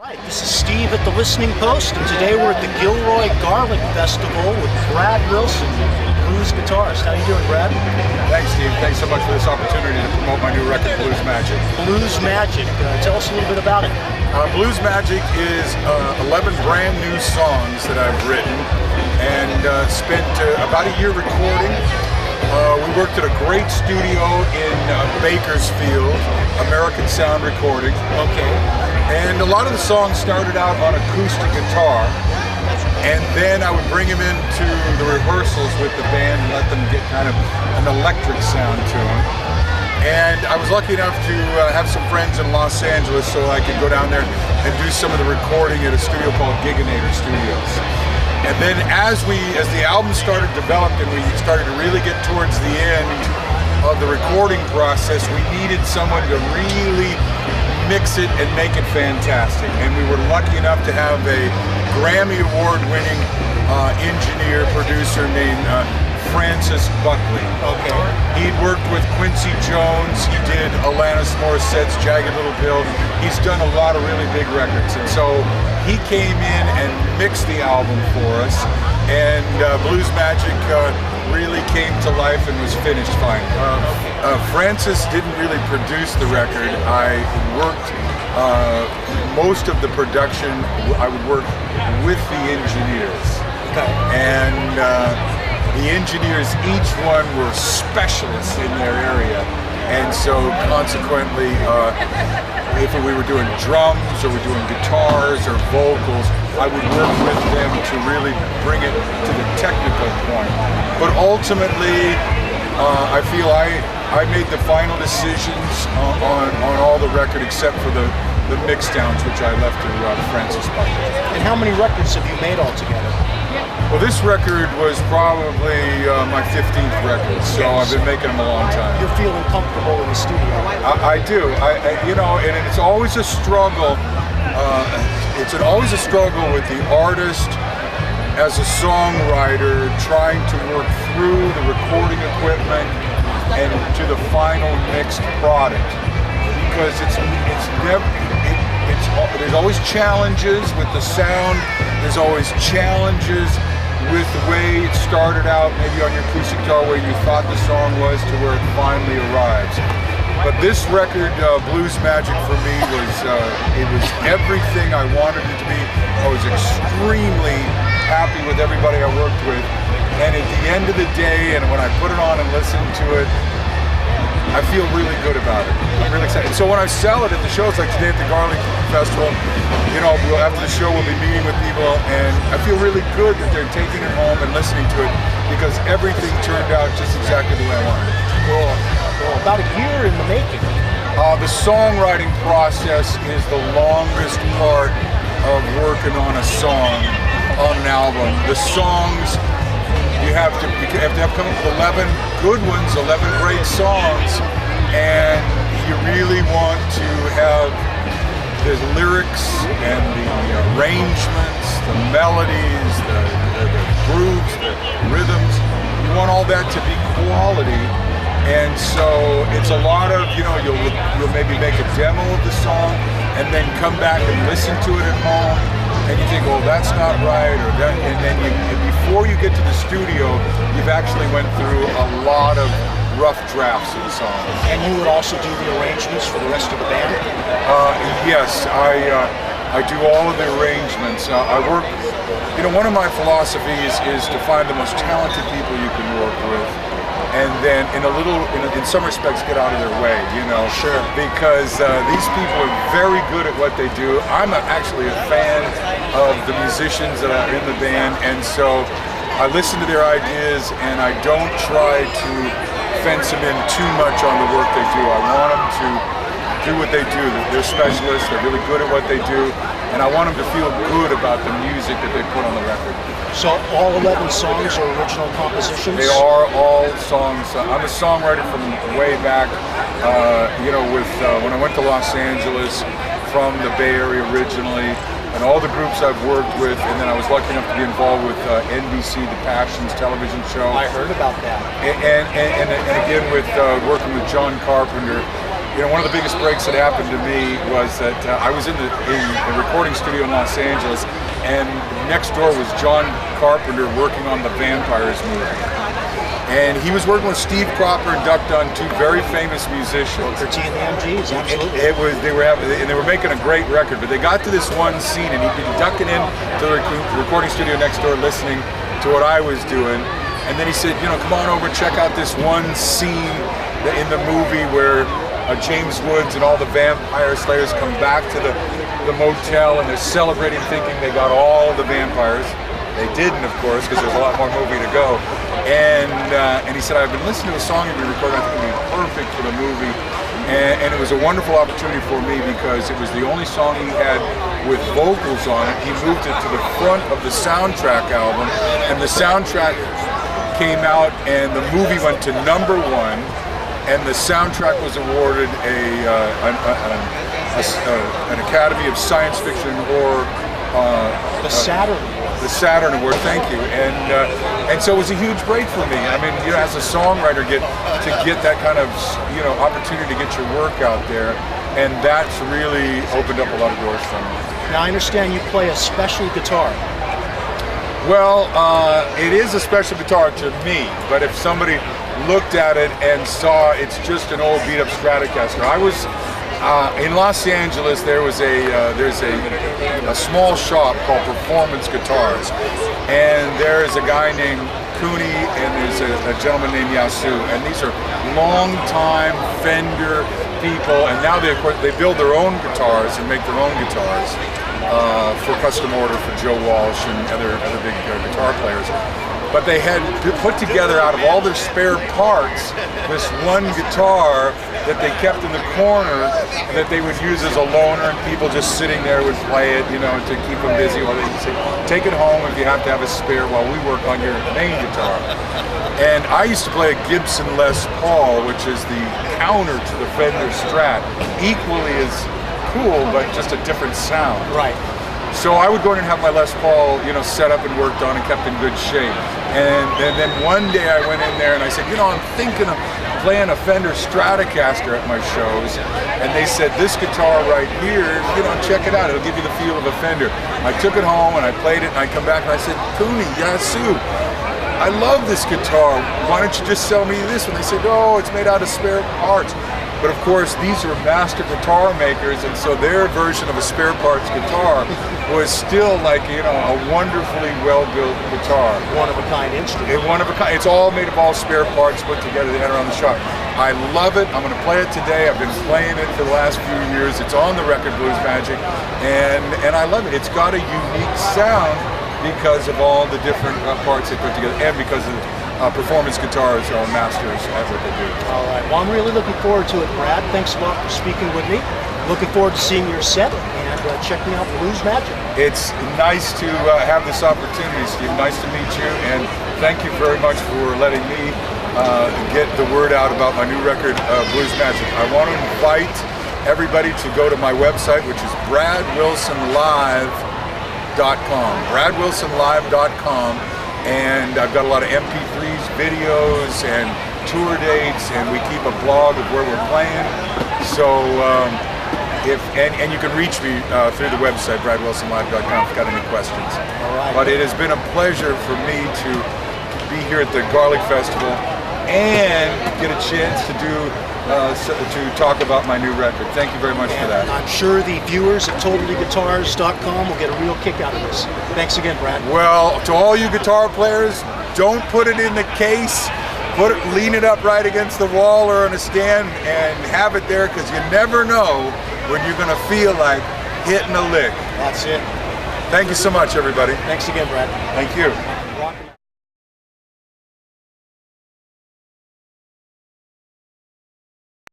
Hi, this is Steve at the Listening Post, and today we're at the Gilroy Garlic Festival with Brad Wilson, blues guitarist. How you doing, Brad? Thanks, Steve. Thanks so much for this opportunity to promote my new record, Blues Magic. Blues Magic. Tell us a little bit about it. Blues Magic is 11 brand new songs that I've written and spent about a year recording. We worked at a great studio in Bakersfield, Americana recording. Okay. And a lot of the songs started out on acoustic guitar, and then I would bring them into the rehearsals with the band and let them get kind of an electric sound to them. And I was lucky enough to have some friends in Los Angeles, so I could go down there and do some of the recording at a studio called Gilroy Studios. And then as the album started developing and we started to really get towards the end of the recording process, we needed someone to really mix it and make it fantastic. And we were lucky enough to have a Grammy Award-winning engineer, producer named Francis Buckley. Okay. He'd worked with Quincy Jones. He did Alanis Morissette's Jagged Little Pill. He's done a lot of really big records. And so he came in and mixed the album for us. And Blues Magic really came to life and was finished fine. Francis didn't really produce the record. I worked most of the production. I would work with the engineers. Okay. And the engineers, each one were specialists in their area. And so consequently, if we were doing drums or we're doing guitars or vocals, I would work with them to really bring it to the technical point. But ultimately, I feel I made the final decisions on all the record except for the mix downs, which I left to Francis Buckley. And how many records have you made altogether? Well, this record was probably my 15th record, so I've been making them a long time. You're feeling comfortable in the studio. I do. You know, and it's always a struggle. It's always a struggle with the artist as a songwriter trying to work through the recording equipment and to the final mixed product, because there's always challenges with the sound. There's always challenges with the way it started out, maybe on your acoustic guitar where you thought the song was to where it finally arrives. But this record, Blues Magic, for me it was everything I wanted it to be. I was extremely happy with everybody I worked with, and at the end of the day, and when I put it on and listen to it, I feel really good about it. I'm really excited. So when I sell it at the shows, like today at the Garlic Festival, you know, after the show we'll be meeting with people, and I feel really good that they're taking it home and listening to it, because everything turned out just exactly the way I wanted it. Well, about a year in the making. The songwriting process is the longest part of working on a song, on an album. The songs, you have to come up with 11 good ones, 11 great songs, and you really want to have the lyrics and the arrangements, the melodies, the grooves, the rhythms. You want all that to be quality, and so it's a lot of, you know, you'll maybe make a demo of the song and then come back and listen to it at home. And you think, well, that's not right, or that, and then before you get to the studio, you've actually went through a lot of rough drafts of the song. And you would also do the arrangements for the rest of the band? Yes, I do all of the arrangements. I work, you know, one of my philosophies is to find the most talented people you can work with, and then in some respects get out of their way, you know. Sure. Because these people are very good at what they do. I'm actually a fan of the musicians that are in the band, and so I listen to their ideas and I don't try to fence them in too much on the work they do. I want them to do what they do. They're specialists, they're really good at what they do, and I want them to feel good about the music that they put on the record. So all 11 songs are original compositions? They are all songs. I'm a songwriter from way back, you know, with when I went to Los Angeles from the Bay Area originally, and all the groups I've worked with, and then I was lucky enough to be involved with NBC, The Passions television show. I heard about that. And again with working with John Carpenter. you know, one of the biggest breaks that happened to me was that I was in the recording studio in Los Angeles, and next door was John Carpenter working on the Vampires movie. And he was working with Steve Cropper and Duck Dunn, two very famous musicians. Booker T and the MGs, absolutely. They were making a great record, but they got to this one scene, and he'd been ducking in to the recording studio next door, listening to what I was doing. And then he said, you know, come on over and check out this one scene in the movie where James Woods and all the vampire slayers come back to the motel, and they're celebrating, thinking they got all the vampires. They didn't, of course, because there's a lot more movie to go. And he said, I've been listening to a song you've been recording, I think it'd be perfect for the movie. And it was a wonderful opportunity for me because it was the only song he had with vocals on it. He moved it to the front of the soundtrack album, and the soundtrack came out, and the movie went to #1, and the soundtrack was awarded an Academy of Science Fiction and Horror. The Saturn. The Saturn Award, thank you, and so it was a huge break for me. I mean, you know, as a songwriter, get that kind of, you know, opportunity to get your work out there, and that's really opened up a lot of doors for me. Now I understand you play a special guitar. Well, it is a special guitar to me, but if somebody looked at it and saw it's just an old beat-up Stratocaster. I was in Los Angeles. There's a small shop called Performance Guitars, and there is a guy named Cooney and there's a gentleman named Yasu, and these are long-time Fender people, and now they build their own guitars and make their own guitars for custom order for Joe Walsh and other big guitar players. But they had put together out of all their spare parts this one guitar that they kept in the corner that they would use as a loaner, and people just sitting there would play it, you know, to keep them busy while they say, take it home if you have to have a spare while we work on your main guitar. And I used to play a Gibson Les Paul, which is the counter to the Fender Strat, equally as cool, but just a different sound. Right. So I would go in and have my Les Paul, you know, set up and worked on and kept in good shape. And then one day I went in there and I said, you know, I'm thinking of playing a Fender Stratocaster at my shows. And they said, this guitar right here, you know, check it out. It'll give you the feel of a Fender. I took it home and I played it, and I come back and I said, Cooney, Yasu, I love this guitar. Why don't you just sell me this one? They said, oh, it's made out of spare parts. But of course, these are master guitar makers, and so their version of a spare parts guitar was still like, you know, a wonderfully well-built guitar. One-of-a-kind instrument. One-of-a-kind. It's all made of all spare parts put together. They had it around the shop. I love it. I'm going to play it today. I've been playing it for the last few years. It's on the record Blues Magic, and I love it. It's got a unique sound because of all the different parts they put together, and because of Performance Guitars are masters at what they do. All right. Well, I'm really looking forward to it, Brad. Thanks a lot for speaking with me. Looking forward to seeing your set and checking out Blues Magic. It's nice to have this opportunity, Steve. Nice to meet you, and thank you very much for letting me get the word out about my new record, Blues Magic. I want to invite everybody to go to my website, which is bradwilsonlive.com. bradwilsonlive.com. And I've got a lot of MP3s, videos, and tour dates, and we keep a blog of where we're playing. So, and you can reach me through the website, bradwilsonlive.com, if you've got any questions. All right. But it has been a pleasure for me to be here at the Garlic Festival and get a chance to talk about my new record. Thank you very much for that. I'm sure the viewers at TotallyGuitars.com will get a real kick out of this. Thanks again, Brad. Well, to all you guitar players, don't put it in the case. Lean it up right against the wall or on a stand and have it there, because you never know when you're going to feel like hitting a lick. That's it. Thank you so much, everybody. Thanks again, Brad. Thank you. Rockin'.